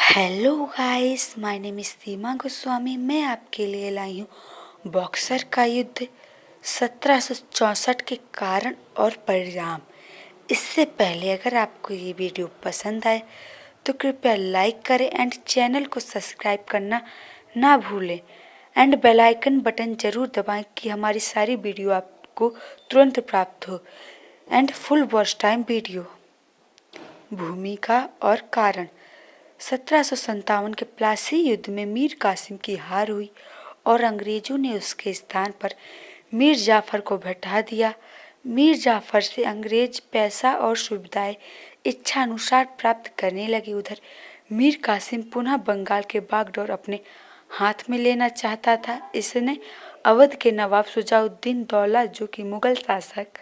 Hello guys, my name is Seema Goswami. मैं आपके लिए लाई हूँ बॉक्सर का युद्ध 1764 के कारण और परिणाम। इससे पहले अगर आपको ये वीडियो पसंद आए तो कृपया लाइक करें एंड चैनल को सब्सक्राइब करना ना भूलें एंड बेल आइकन बटन जरूर दबाएं कि हमारी सारी वीडियो आपको तुरंत प्राप्त हो। And full watch time video. भूमिका और कारण। 1757 के प्लासी युद्ध में मीर कासिम की हार हुई और अंग्रेजों ने उसके स्थान पर मीर जाफर को बैठा दिया। मीर जाफर से अंग्रेज पैसा और सुविधाएं इच्छा अनुसार प्राप्त करने लगे। उधर मीर कासिम पुनः बंगाल के बागडोर अपने हाथ में लेना चाहता था। इसने अवध के नवाब सुजाउद्दीन दौला, जो कि मुगल शासक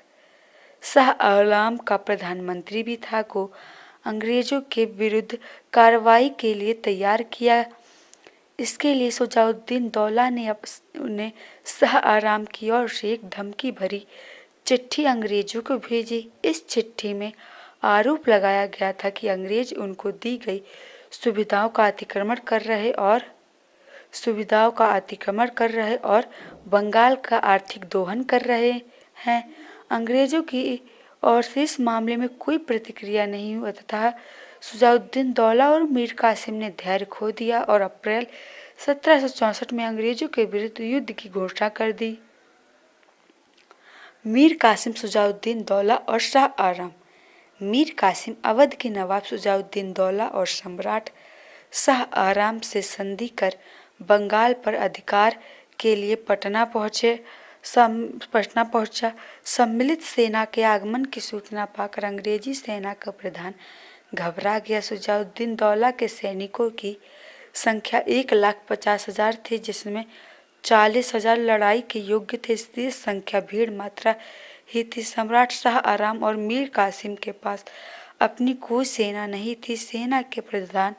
शाह आलम का प्रधानमंत्री भी था, को अंग्रेजों के विरुद्ध कार्रवाई के लिए तैयार किया। इसके लिए सुजाउद्दीन दौला ने शाह आलम की ओर से एक धमकी भरी चिट्ठी अंग्रेजों को भेजी। इस चिट्ठी में आरोप लगाया गया था कि अंग्रेज उनको दी गई सुविधाओं का अतिक्रमण कर रहे और बंगाल का आर्थिक दोहन कर रहे हैं। अंग्रेजों की और से इस मामले में कोई प्रतिक्रिया नहीं हुआ तथा सुजाउद्दीन दौला और मीर कासिम ने धैर्य खो दिया और अप्रैल 1764 में अंग्रेजों के विरुद्ध युद्ध की घोषणा कर दी। मीर कासिम, सुजाउद्दीन दौला और शाह आलम। मीर कासिम अवध के नवाब सुजाउद्दीन दौला और सम्राट शाह आलम से संधि कर बंगाल पर अधिकार के लिए पटना पहुंचा। सम्मिलित सेना के आगमन की सूचना पाकर अंग्रेजी सेना का प्रधान घबरा गया। सुजाउद्दीन दौला के सैनिकों की संख्या 1,50,000 थी, जिसमें 40,000 लड़ाई के योग्य थे। इसलिए संख्या भीड़ मात्रा ही थी। सम्राट शाह आलम और मीर कासिम के पास अपनी कोई सेना नहीं थी। सेना के प्रधान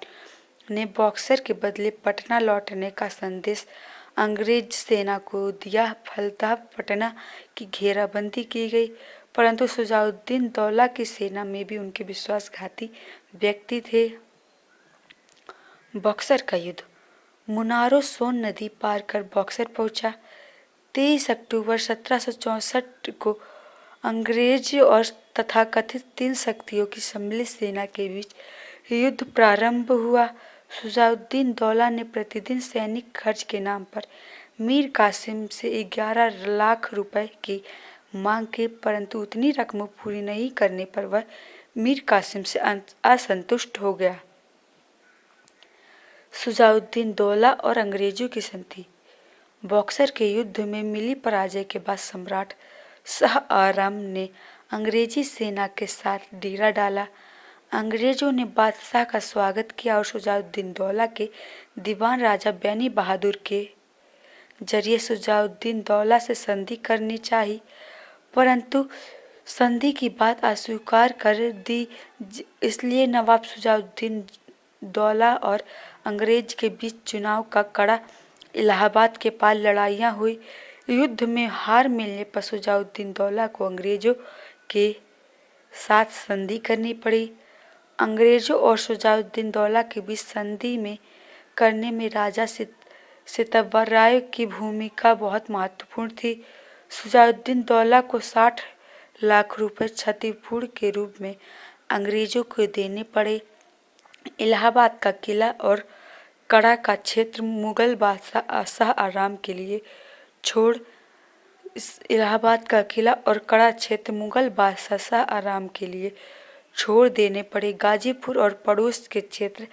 ने बॉक्सर के बदले पटना लौटने का संदेश अंग्रेज सेना को दिया। फलतः पटना की घेराबंदी की गई, परंतु सुजाउद्दीन दौला की सेना में भी उनके विश्वासघाती व्यक्ति थे। बॉक्सर का युद्ध। मुनारो सोन नदी पार कर बॉक्सर पहुंचा। 23 अक्टूबर 1764 को अंग्रेज और तथाकथित 3 शक्तियों की सम्मिलित सेना के बीच युद्ध प्रारंभ हुआ। सुजाउद्दीन दौला ने प्रतिदिन सैनिक खर्च के नाम पर मीर कासिम से 11 लाख रुपए की मांग की, परंतु उतनी रकम पूरी नहीं करने पर वह मीर कासिम से असंतुष्ट हो गया। सुजाउद्दीन दौला और अंग्रेजों की संधि। बॉक्सर के युद्ध में मिली पराजय के बाद सम्राट शाह आलम ने अंग्रेजी सेना के साथ डेरा डाला। अंग्रेजों ने बादशाह का स्वागत किया और सुजाउद्दीन दौला के दीवान राजा बैनी बहादुर के जरिए सुजाउद्दीन दौला से संधि करनी चाहिए, परंतु संधि की बात अस्वीकार कर दी। इसलिए नवाब सुजाउद्दीन दौला और अंग्रेज के बीच चुनाव का कड़ा इलाहाबाद के पार लड़ाइयाँ हुई। युद्ध में हार मिलने पर सुजाउद्दीन दौला को अंग्रेजों के साथ संधि करनी पड़ी। अंग्रेजों और सुजाउद्दीन दौला के बीच संधि करने में राजा सितवराय की भूमिका बहुत महत्वपूर्ण थी। सुजाउद्दीन दौला को 60 लाख रुपए क्षतिपूर्ति के रूप में अंग्रेजों को देने पड़े। इलाहाबाद का किला और कड़ा का क्षेत्र मुगल बादशाह शाह आलम के लिए छोड़ देने पड़े। गाजीपुर और पड़ोस के क्षेत्र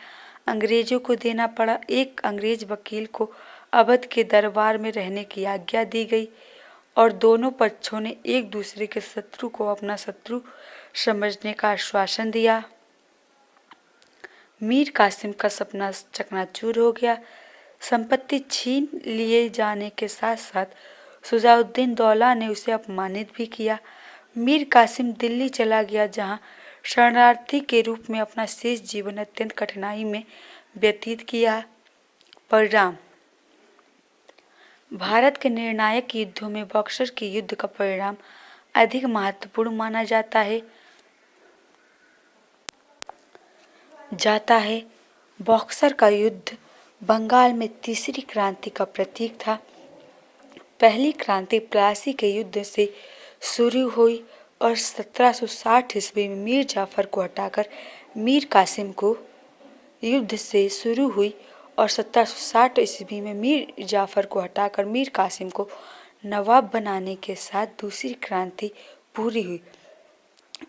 अंग्रेजों को देना पड़ा। एक अंग्रेज वकील को अवध के दरबार में रहने की आज्ञा दी गई और दोनों पक्षों ने एक दूसरे के शत्रु को अपना शत्रु समझने का आश्वासन दिया। मीर कासिम का सपना चकनाचूर हो गया। संपत्ति छीन लिए जाने के साथ साथ सुजाउद्दीन दौला ने उसे अपमानित भी किया। मीर कासिम दिल्ली चला गया, जहां शरणार्थी के रूप में अपना शेष जीवन अत्यंत कठिनाई में व्यतीत किया। परिणाम। भारत के निर्णायक युद्धों में बॉक्सर के युद्ध का परिणाम अधिक महत्वपूर्ण माना जाता है। बॉक्सर का युद्ध बंगाल में तीसरी क्रांति का प्रतीक था। पहली क्रांति प्लासी के युद्ध से शुरू हुई और 1760 ईस्वी में मीर जाफर को हटाकर मीर कासिम को युद्ध से शुरू हुई और 1760 ईस्वी में मीर जाफर को हटाकर मीर कासिम को नवाब बनाने के साथ दूसरी क्रांति पूरी हुई।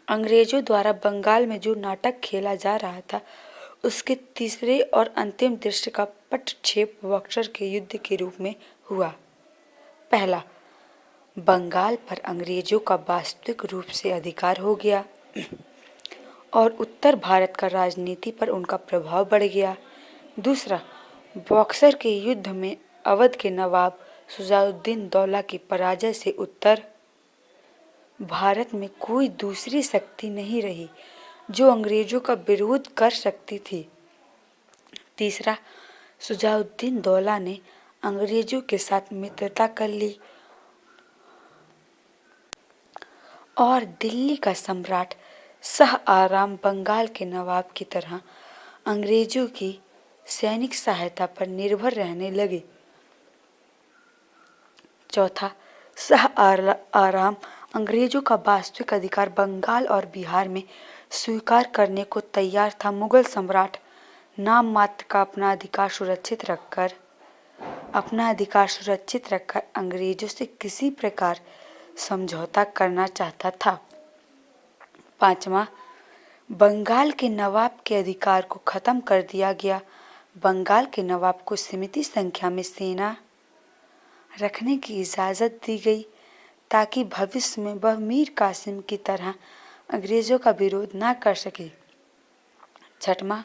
अंग्रेजों द्वारा बंगाल में जो नाटक खेला जा रहा था उसके तीसरे और अंतिम दृश्य का पटक्षेप बक्सर के युद्ध के रूप में हुआ। पहला, बंगाल पर अंग्रेजों का वास्तविक रूप से अधिकार हो गया और उत्तर भारत का राजनीति पर उनका प्रभाव बढ़ गया। दूसरा, बॉक्सर के युद्ध में अवध के नवाब शुजाउद्दीन दौला की पराजय से उत्तर भारत में कोई दूसरी शक्ति नहीं रही जो अंग्रेजों का विरोध कर सकती थी। तीसरा, शुजाउद्दीन दौला ने अंग्रेजों के साथ मित्रता कर ली और दिल्ली का सम्राट शाह आराम बंगाल के नवाब की तरह अंग्रेजों की सैनिक सहायता पर निर्भर रहने लगे। चौथा, शाह आराम अंग्रेजों का वास्तविक अधिकार बंगाल और बिहार में स्वीकार करने को तैयार था। मुगल सम्राट नाम मात्र का अपना अधिकार सुरक्षित रखकर अंग्रेजों से किसी प्रकार समझौता करना चाहता था। पांचवा, बंगाल के नवाब के अधिकार को खत्म कर दिया गया। बंगाल के नवाब को सीमित संख्या में सेना रखने की इजाज़त दी गई ताकि भविष्य में वह मीर कासिम की तरह अंग्रेजों का विरोध न कर सके। छठवां,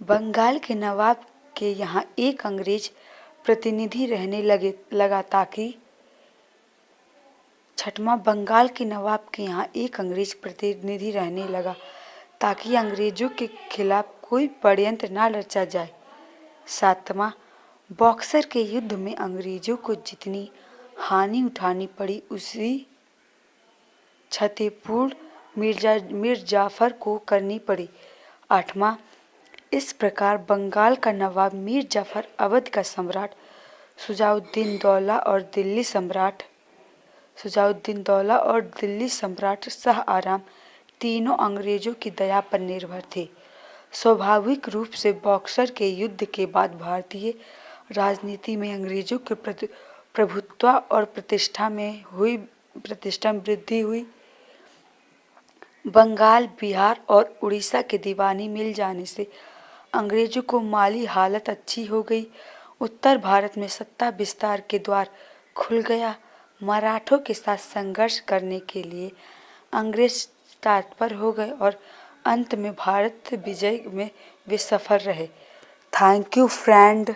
बंगाल के नवाब के यहाँ एक अंग्रेज प्रतिनिधि रहने लगा ताकि अंग्रेजों के खिलाफ कोई षड्यंत्र न रचा जाए। सातवां, बॉक्सर के युद्ध में अंग्रेजों को जितनी हानि उठानी पड़ी उसी क्षतिपूर्ति मीर जाफर को करनी पड़ी। आठवां, इस प्रकार बंगाल का नवाब मीर जाफर, अवध का सम्राट शुजाउद्दीन दौला और दिल्ली सम्राट शाह आराम तीनों अंग्रेजों की दया पर निर्भर थे। स्वाभाविक रूप से बॉक्सर के युद्ध के बाद भारतीय राजनीति में अंग्रेजों के प्रभुत्व और प्रतिष्ठा में वृद्धि हुई। बंगाल, बिहार और उड़ीसा के दीवानी मिल जाने से अंग्रेजों को माली हालत अच्छी हो गई। उत्तर भारत में सत्ता विस्तार के द्वार खुल गया। मराठों के साथ संघर्ष करने के लिए अंग्रेज तत्पर हो गए और अंत में भारत विजय में वे सफल रहे। Thank you friend.